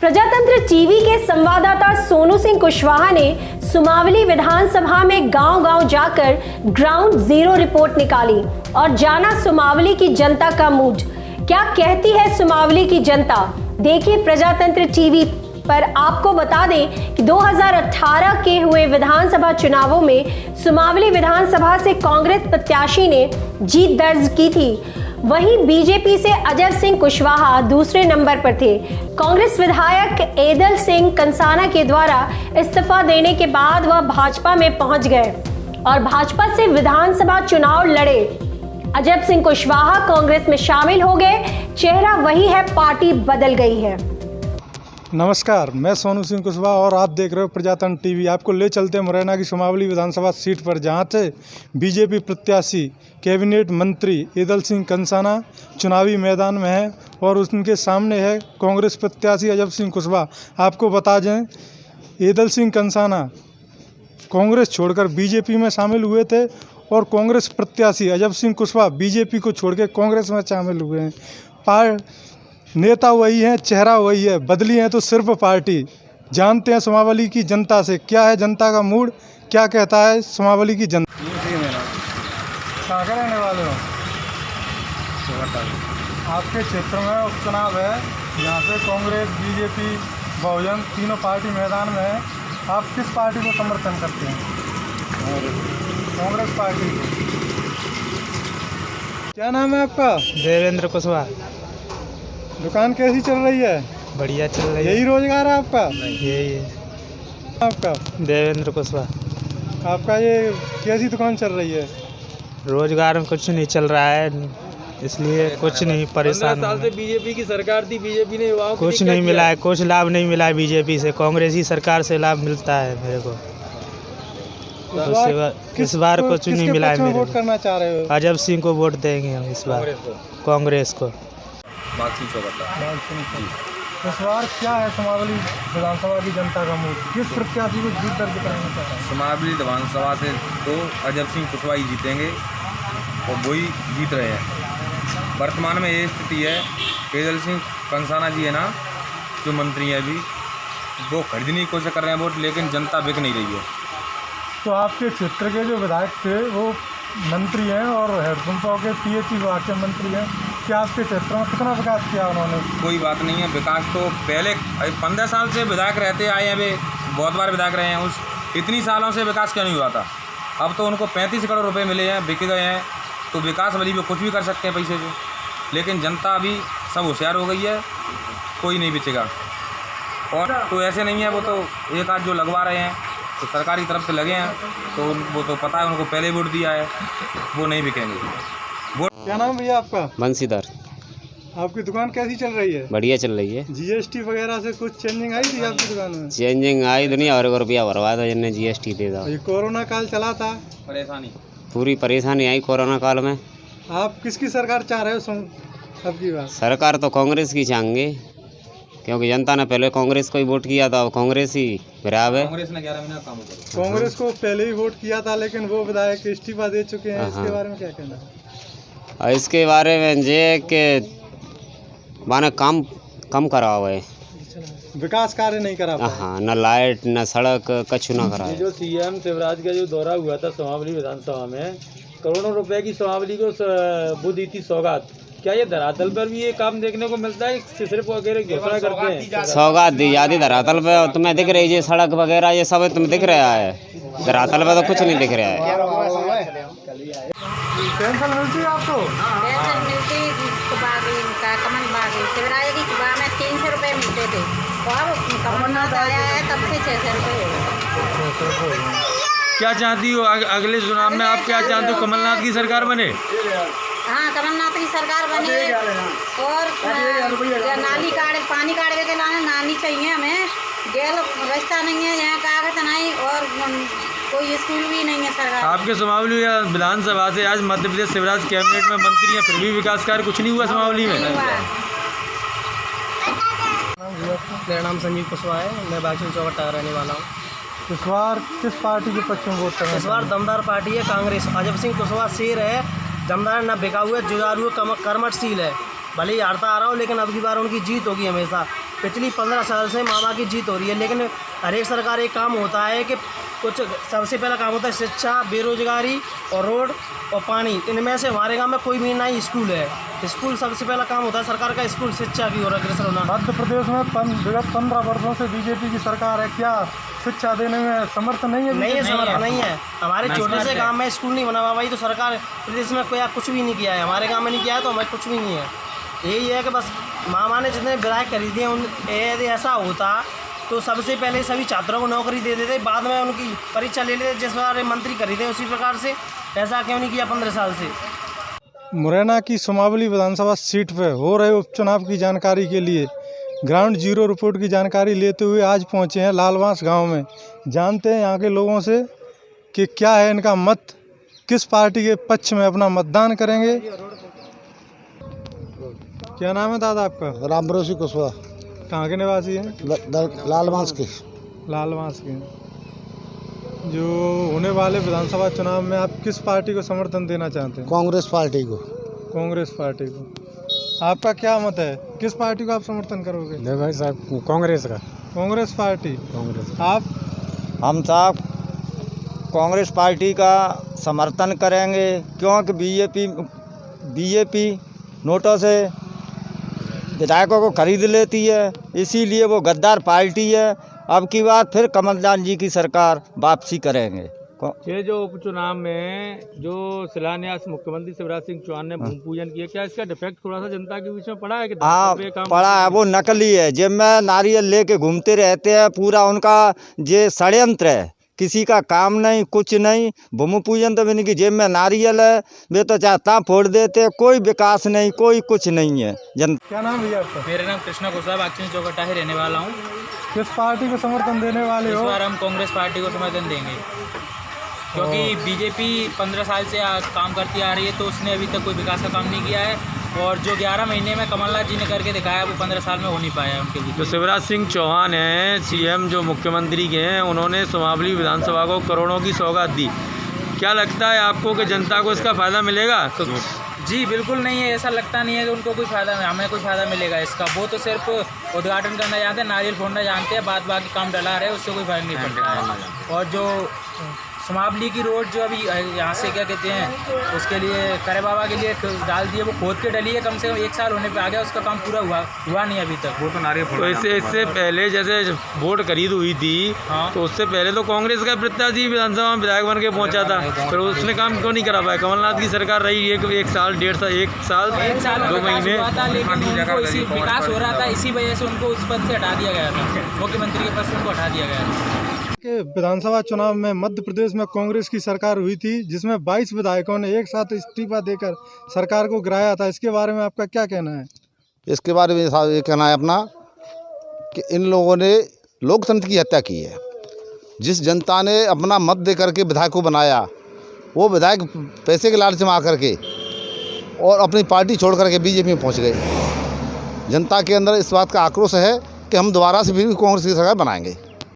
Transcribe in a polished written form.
प्रजातंत्र टीवी के संवाददाता सोनू सिंह कुशवाहा ने सुमावली विधानसभा में गांव-गांव जाकर ग्राउंड जीरो रिपोर्ट निकाली और जाना सुमावली की जनता का मूड। क्या कहती है सुमावली की जनता, देखिए प्रजातंत्र टीवी पर। आपको बता दें कि 2018 के हुए विधानसभा चुनावों में सुमावली विधानसभा से कांग्रेस प्रत्याशी ने जीत दर्ज की थी। वहीं बीजेपी से अजब सिंह कुशवाहा दूसरे नंबर पर थे। कांग्रेस विधायक एदल सिंह कंसाना के द्वारा इस्तीफा देने के बाद वह भाजपा में पहुंच गए और भाजपा से विधानसभा चुनाव लड़े। अजब सिंह कुशवाहा कांग्रेस में शामिल हो गए। चेहरा वही है, पार्टी बदल गई है। नमस्कार, मैं सोनू सिंह कुशवाहा और आप देख रहे हो प्रजातंत्र टीवी। आपको ले चलते हैं मुरैना की सुमावली विधानसभा सीट पर, जहां से बीजेपी प्रत्याशी कैबिनेट मंत्री एदल सिंह कंसाना चुनावी मैदान में है और उनके सामने है कांग्रेस प्रत्याशी अजब सिंह कुशवाहा। आपको बता दें, एदल सिंह कंसाना कांग्रेस छोड़कर बीजेपी में शामिल हुए थे और कांग्रेस प्रत्याशी अजब सिंह कुशवाहा बीजेपी को छोड़ के कांग्रेस में शामिल हुए हैं। नेता वही है, चेहरा वही है, बदली है तो सिर्फ पार्टी। जानते हैं सुमावली की जनता से क्या है जनता का मूड, क्या कहता है सुमावली की जनता। कहाँ के रहने वाले हो? आपके क्षेत्र में उपचुनाव है, यहाँ से कांग्रेस, बीजेपी, बहुजन तीनों पार्टी मैदान में है। आप किस पार्टी को समर्थन करते हैं? कांग्रेस पार्टी को। क्या नाम है आपका? देवेंद्र कुशवाहा। दुकान कैसी चल रही है? बढ़िया चल रही है। यही रोजगार है आपका? यही है आपका। देवेंद्र कुशवाहा। आपका ये कैसी दुकान चल रही है? रोजगार में कुछ नहीं चल रहा है, इसलिए कुछ नहीं, परेशान। 15 साल से बीजेपी की सरकार थी, बीजेपी ने युवाओं के कुछ लिए नहीं क्या मिला है, कुछ लाभ नहीं मिला है बीजेपी से। कांग्रेस ही सरकार से लाभ मिलता है मेरे को। इस बार कुछ नहीं मिला है मेरे वोट करना चाह रहे हो? अजब सिंह को वोट देंगे हम इस बार, कांग्रेस को। इस बार क्या है सुमावली विधानसभा की जनता का मूड, किस प्रत्याशी को जीत दर्ज कराना चाह रहे हैं? सुमावली विधानसभा से तो अजब सिंह कुशवाहा ही जीतेंगे और वही जीत रहे हैं। वर्तमान में ये स्थिति है, एदल सिंह कंसाना जी है ना, जो मंत्री हैं अभी, वो खरीदने की कोशिश कर रहे हैं वोट, लेकिन जनता बिक नहीं रही है। तो आपके क्षेत्र के जो विधायक थे वो मंत्री हैं और हेडपंपों के PH विभाग के मंत्री हैं। क्या आपके क्षेत्र में कितना विकास किया उन्होंने? कोई बात नहीं है, विकास तो पहले 15 साल से विधायक रहते आए हैं, वे बहुत बार विधायक रहे हैं। उस इतनी सालों से विकास क्यों नहीं हुआ था? अब तो उनको 35 करोड़ रुपए मिले हैं, बिक गए हैं, तो विकास वाली भी कुछ भी कर सकते हैं पैसे से। लेकिन जनता अभी सब होशियार हो गई है, कोई नहीं बेचेगा। और तो ऐसे नहीं है, वो तो एक आध जो लगवा रहे हैं तो सरकारी तरफ से लगे हैं, तो वो तो पता है, उनको पहले वोट दिया है, वो नहीं बिकेंगे वोट। क्या नाम भैया आपका? बंसीधर। आपकी दुकान कैसी चल रही है? बढ़िया चल रही है। GST वगैरह से कुछ चेंजिंग आई थी आपकी दुकान में? चेंजिंग आई दुनिया और रुपया भरवा दो, जिन्हें GST दे दो। ये कोरोना काल चला था, परेशानी पूरी परेशानी आई कोरोना काल में। आप किसकी सरकार चाह रहे हो अब की बात? सरकार तो कांग्रेस की चाहेंगे, क्योंकि जनता ने पहले कांग्रेस को ही वोट किया था, अब कांग्रेस ही विराब है। कांग्रेस ने 11 महीना काम किया। कांग्रेस को पहले ही वोट किया था, लेकिन वो विधायक इस्तीफा दे चुके हैं। इसके बारे में क्या कहना है? और इसके बारे में ये कि माने काम कम करा हुआ है, विकास कार्य नहीं करा पाए। हाँ, न लाइट न सड़क, कछु ना करा। जो CM शिवराज का जो दौरा हुआ था सुमावली विधानसभा में, करोड़ों रुपए की सुमावली को वो दी थी सौगात। क्या ये धरातल पर भी ये काम देखने को मिलता है, सिर्फ वगैरह घोषणा करते हैं? सौगात दी जाती धरातल पे, और तुम्हें दिख रही है सड़क वगैरह, ये सब तुम्हें दिख रहा है, धरातल पे तो कुछ नहीं दिख रहा है। पेंशन मिलती है आपको? पेंशन मिलती का कमल बागी शिवराज की सुबह में 300 रुपये मिलते थे, और कमलनाथ आया है तब से 600 रुपये। क्या चाहती हो अगले चुनाव में, आप क्या चाहते हो, कमलनाथ की सरकार बने? हाँ, कमलनाथ की सरकार बने और नाली पानी काढ़ के लाने नाली चाहिए हमें। गेल रास्ता नहीं है, यहाँ कागज नहीं, और कोई स्कूल भी नहीं है सरकार। आपके सुमावली विधानसभा से आज मध्य प्रदेश शिवराज कैबिनेट में मंत्री हैं, फिर भी विकास कार्य कुछ नहीं हुआ सुमावली में? मेरा नाम संजीव कुशवाहा है, मैं बागचंद चौक का रहने वाला हूँ। इस बार किस पार्टी के पक्ष में वोट करना? इस बार दमदार पार्टी है कांग्रेस। अजब सिंह कुशवाहा शेर है, दमदार न बिका हुआ, जुझारू कर्मठशील है। भले ही हारता आ रहा हो, लेकिन अब की बार उनकी जीत होगी हमेशा। पिछली 15 साल से मामा की जीत हो रही है, लेकिन हर एक सरकार एक काम होता है कि कुछ सबसे पहला काम होता है शिक्षा, बेरोजगारी और रोड और पानी। इनमें से हमारे गांव में कोई भी नहीं स्कूल है। स्कूल सबसे पहला काम होता है सरकार का, स्कूल शिक्षा की और अग्रसर होना। मध्य प्रदेश में विगत 15 वर्षों से बीजेपी की सरकार है, क्या शिक्षा देने में समर्थ नहीं है? नहीं है, समर्थ नहीं है। हमारे छोटे से गांव में स्कूल नहीं बना हुआ भाई, तो सरकार प्रदेश में कोई कुछ भी नहीं किया है। हमारे गांव में नहीं किया है तो हमारे कुछ भी नहीं है। यही है कि बस मामा ने जितने विधायक खरीदे उन यदि ऐसा होता तो सबसे पहले सभी छात्रों को नौकरी दे देते, बाद में उनकी परीक्षा ले लेते, जिस प्रकार मंत्री खरीदे उसी प्रकार से। ऐसा क्यों नहीं किया 15 साल से? मुरैना की सुमावली विधानसभा सीट पर हो रहे उपचुनाव की जानकारी के लिए ग्राउंड जीरो रिपोर्ट की जानकारी लेते हुए आज पहुंचे हैं लालवांस गांव में। जानते हैं यहाँ के लोगों से कि क्या है इनका मत, किस पार्टी के पक्ष में अपना मतदान करेंगे। क्या नाम है दादा आपका? रामभरोसी कुशवाहा। कहाँ के निवासी हैं? लालवांस के। लालवांस के। जो होने वाले विधानसभा चुनाव में आप किस पार्टी को समर्थन देना चाहते हैं? कांग्रेस पार्टी को। कांग्रेस पार्टी को। आपका क्या मत है, किस पार्टी को आप समर्थन करोगे? भाई साहब कांग्रेस का। कांग्रेस पार्टी। कांग्रेस। आप? हम साहब कांग्रेस पार्टी का समर्थन करेंगे, क्योंकि बीजेपी नोटों से विधायकों को खरीद लेती है, इसीलिए वो गद्दार पार्टी है। अब की बात फिर कमलनाथ जी की सरकार वापसी करेंगे। ये जो उपचुनाव में जो शिलान्यास मुख्यमंत्री शिवराज सिंह चौहान ने भूमि पूजन किया, क्या इसका डिफेक्ट थोड़ा सा जनता के बीच में पड़ा है? कि हाँ पड़ा है, वो नकली है। जिनमें नारियल लेके घूमते रहते हैं, पूरा उनका ये षड्यंत्र है, किसी का काम नहीं, कुछ नहीं। भूमि पूजन तो इनकी जेब में नारियल है, वे तो चाहता फोड़ देते, कोई विकास नहीं, कोई कुछ नहीं है। क्या नाम भैया आपका? मेरा नाम कृष्णा कुशवाहा, बागचंद चौकटा ही रहने वाला हूँ। किस पार्टी को समर्थन देने वाले हो? इस बार हम कांग्रेस पार्टी को समर्थन देंगे, क्योंकि बीजेपी 15 साल से काम करती आ रही है, तो उसने अभी तक कोई विकास का काम नहीं किया है। और जो 11 महीने में कमलनाथ जी ने करके दिखाया, वो 15 साल में हो नहीं पाया उनके बीच। तो शिवराज सिंह चौहान हैं सीएम, जो मुख्यमंत्री के हैं, उन्होंने सुमावली विधानसभा को करोड़ों की सौगात दी। क्या लगता है आपको कि जनता को इसका फ़ायदा मिलेगा? तो जी बिल्कुल नहीं है, ऐसा लगता नहीं है कि उनको कोई फ़ायदा, हमें कोई फ़ायदा मिलेगा इसका। वो तो सिर्फ उद्घाटन करना जानते हैं, नारियल फोड़ना जानते हैं, बाद बाकी काम डला रहे, उससे कोई फ़र्क नहीं पड़ता है। और जो सुमावली की रोड जो अभी यहाँ से क्या कहते हैं, उसके लिए करे बाबा के लिए डाल दिए, वो खोद के डली है, कम से कम 1 साल होने पे आ गया, उसका काम पूरा हुआ नहीं अभी तक। वो तो नारियल तो इससे पहले जैसे वोट खरीद हुई थी, हाँ, तो उससे पहले तो कांग्रेस का प्रत्याशी विधानसभा में विधायक बन के पहुंचा था, फिर उसने काम क्यों नहीं करा पाया? कमलनाथ की सरकार रही 1 साल 1.5 साल 2 महीने, लेकिन विकास हो रहा था, इसी वजह से उनको उस पद से हटा दिया गया था, मुख्यमंत्री के पद से उनको हटा दिया गया था। विधानसभा चुनाव में मध्य प्रदेश में कांग्रेस की सरकार हुई थी, जिसमें 22 विधायकों ने एक साथ इस्तीफा देकर सरकार को गिराया था। इसके बारे में आपका क्या कहना है? इसके बारे में ये कहना है अपना कि इन लोगों ने लोकतंत्र की हत्या की है। जिस जनता ने अपना मत दे करके विधायक को बनाया, वो विधायक पैसे के लालच में आकर के और अपनी पार्टी छोड़ करके बीजेपी में पहुँच गए। जनता के अंदर इस बात का आक्रोश है कि हम दोबारा से भी कांग्रेस की सरकार बनाएंगे।